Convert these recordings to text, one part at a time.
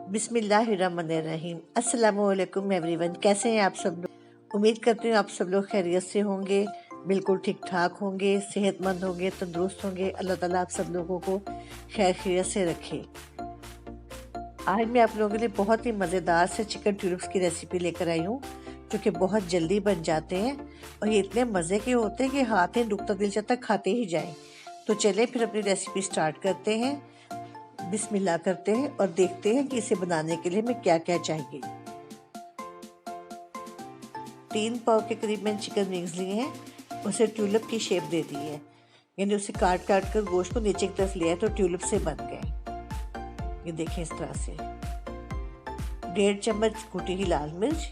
बिस्मिल्लाहिर्रहमानिर्रहीम। अस्सलामुअलैकुम एवरीवन, कैसे हैं आप सब लोग। उम्मीद करती हूँ आप सब लोग खैरियत से होंगे, बिल्कुल ठीक ठाक होंगे, सेहतमंद होंगे, तंदुरुस्त होंगे। अल्लाह ताला आप सब लोगों को खैर खैरियत से रखे। आज मैं आप लोगों के लिए बहुत ही मज़ेदार से चिकन ट्यूलिप्स की रेसिपी लेकर आई हूँ, जो कि बहुत जल्दी बन जाते हैं और ये इतने मज़े के होते हैं कि हाथ ही रुकता दिल चाहता खाते ही जाएं। तो चलिए फिर अपनी रेसिपी स्टार्ट करते हैं। बिस्मिल्लाह करते हैं और देखते हैं कि इसे बनाने के लिए हमें क्या क्या चाहिए। 3 पाव के करीब मैंने चिकन विंग्स लिए हैं, उसे ट्यूलिप की शेप दे दी है, यानी उसे काट काट कर गोश्त को नीचे की तरफ लिया है तो ट्यूलिप से बन गए। ये देखें इस तरह से। 1.5 चम्मच कुटी हुई लाल मिर्च,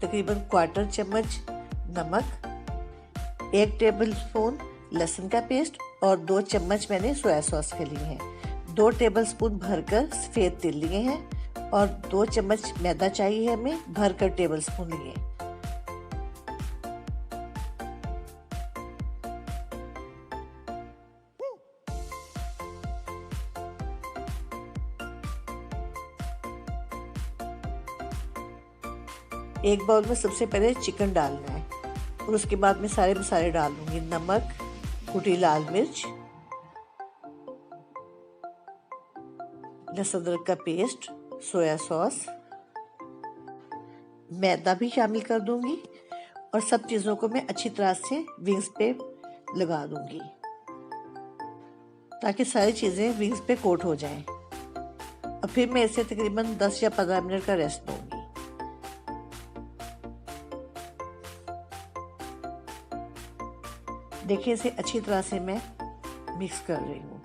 तकरीबन 1/4 चम्मच नमक, 1 टेबल स्पून लहसुन का पेस्ट और 2 चम्मच मैंने सोया सॉस के लिए हैं। 2 टेबलस्पून भरकर सफ़ेद तिल लिए हैं और 2 चम्मच मैदा चाहिए हमें, भरकर टेबलस्पून लिए। एक बाउल में सबसे पहले चिकन डालना है और उसके बाद मैं सारे मसाले डाल दूंगी। नमक, कुटी लाल मिर्च, लहसुन अदरक का पेस्ट, सोया सॉस, मैदा भी शामिल कर दूंगी और सब चीज़ों को मैं अच्छी तरह से विंग्स पे लगा दूंगी ताकि सारी चीज़ें विंग्स पे कोट हो जाएं। और फिर मैं इसे तकरीबन 10 या 15 मिनट का रेस्ट दूंगी। देखिए इसे अच्छी तरह से मैं मिक्स कर रही हूँ।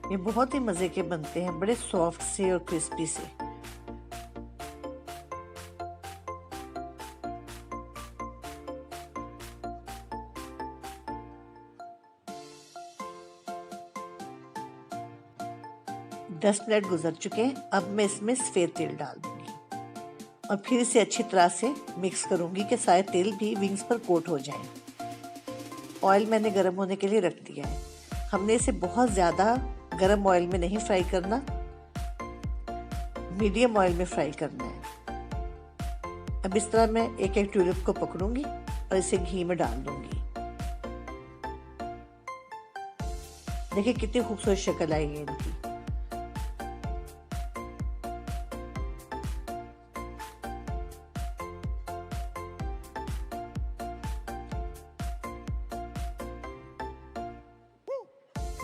ये बहुत ही मज़े के बनते हैं, बड़े सॉफ्ट से और क्रिस्पी से। दस मिनट गुजर चुके हैं। अब मैं इसमें सफ़ेद तेल डाल दूंगी और फिर इसे अच्छी तरह से मिक्स करूंगी कि सारे तेल भी विंग्स पर कोट हो जाए। ऑयल मैंने गर्म होने के लिए रख दिया है। हमने इसे बहुत ज़्यादा गर्म ऑयल में नहीं फ्राई करना, मीडियम ऑयल में फ्राई करना है। अब इस तरह मैं एक एक ट्यूलिप को पकड़ूंगी और इसे घी में डाल दूंगी। देखिए कितनी खूबसूरत शक्ल आई है इनकी।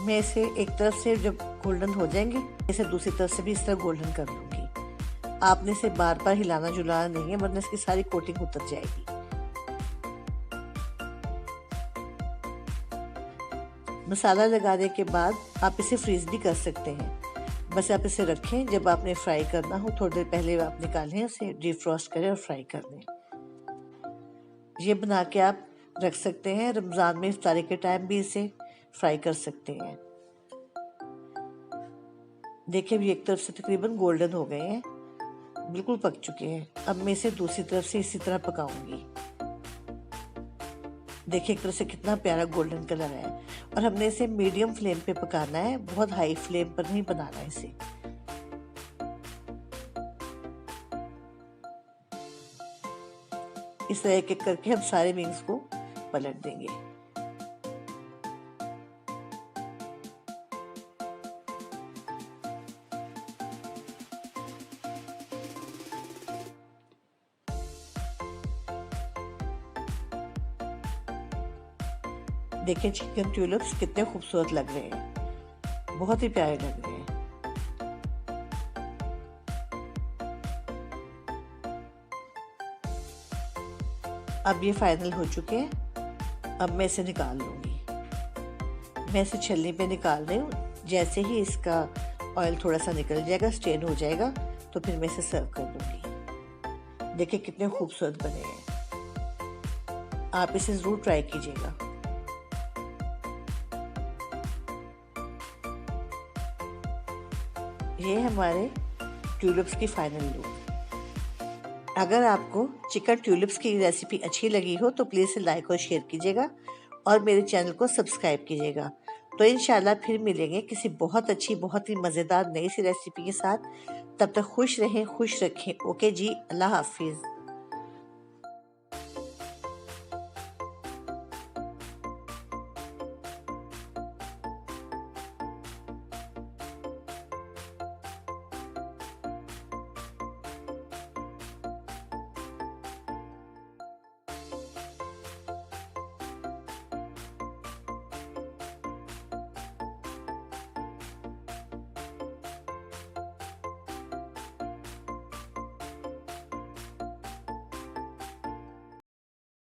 मैं इसे एक तरफ से जब गोल्डन हो जाएंगे, इसे दूसरी तरफ से भी इस तरह गोल्डन कर लूंगी। आपने इसे बार बार हिलाना जुलाना नहीं है, वरना इसकी सारी कोटिंग उतर जाएगी। मसाला लगाने के बाद आप इसे फ्रीज भी कर सकते हैं। बस आप इसे रखें, जब आपने फ्राई करना हो थोड़ी देर पहले आप निकालें, उसे डिफ्रॉस्ट करें और फ्राई कर दें। ये बना के आप रख सकते हैं, रमज़ान में इफ्तारी के टाइम भी इसे फ्राई कर सकते हैं। देखिए अभी एक तरफ से तकरीबन गोल्डन हो गए हैं, बिल्कुल पक चुके हैं। अब मैं इसे दूसरी तरफ से इसी तरह पकाऊंगी। देखिए एक तरफ से कितना प्यारा गोल्डन कलर है और हमने इसे मीडियम फ्लेम पे पकाना है, बहुत हाई फ्लेम पर नहीं बनाना है इसे। इस तरह एक एक करके हम सारे विंग्स को पलट देंगे। देखिए चिकन ट्यूलिप्स कितने खूबसूरत लग रहे हैं, बहुत ही प्यारे लग रहे हैं। अब ये फाइनल हो चुके हैं। अब मैं इसे निकाल लूँगी। मैं इसे छलनी पे निकाल रही हूँ। जैसे ही इसका ऑयल थोड़ा सा निकल जाएगा, स्ट्रेन हो जाएगा, तो फिर मैं इसे सर्व कर दूँगी। देखिए कितने खूबसूरत बने हैं। आप इसे ज़रूर ट्राई कीजिएगा। ये हमारे ट्यूलिप्स की फाइनल लुक। अगर आपको चिकन ट्यूलिप्स की रेसिपी अच्छी लगी हो तो प्लीज़ लाइक और शेयर कीजिएगा और मेरे चैनल को सब्सक्राइब कीजिएगा। तो इंशाल्लाह फिर मिलेंगे किसी बहुत अच्छी, बहुत ही मज़ेदार नई सी रेसिपी के साथ। तब तक खुश रहें, खुश रखें। ओके जी, अल्लाह हाफिज़।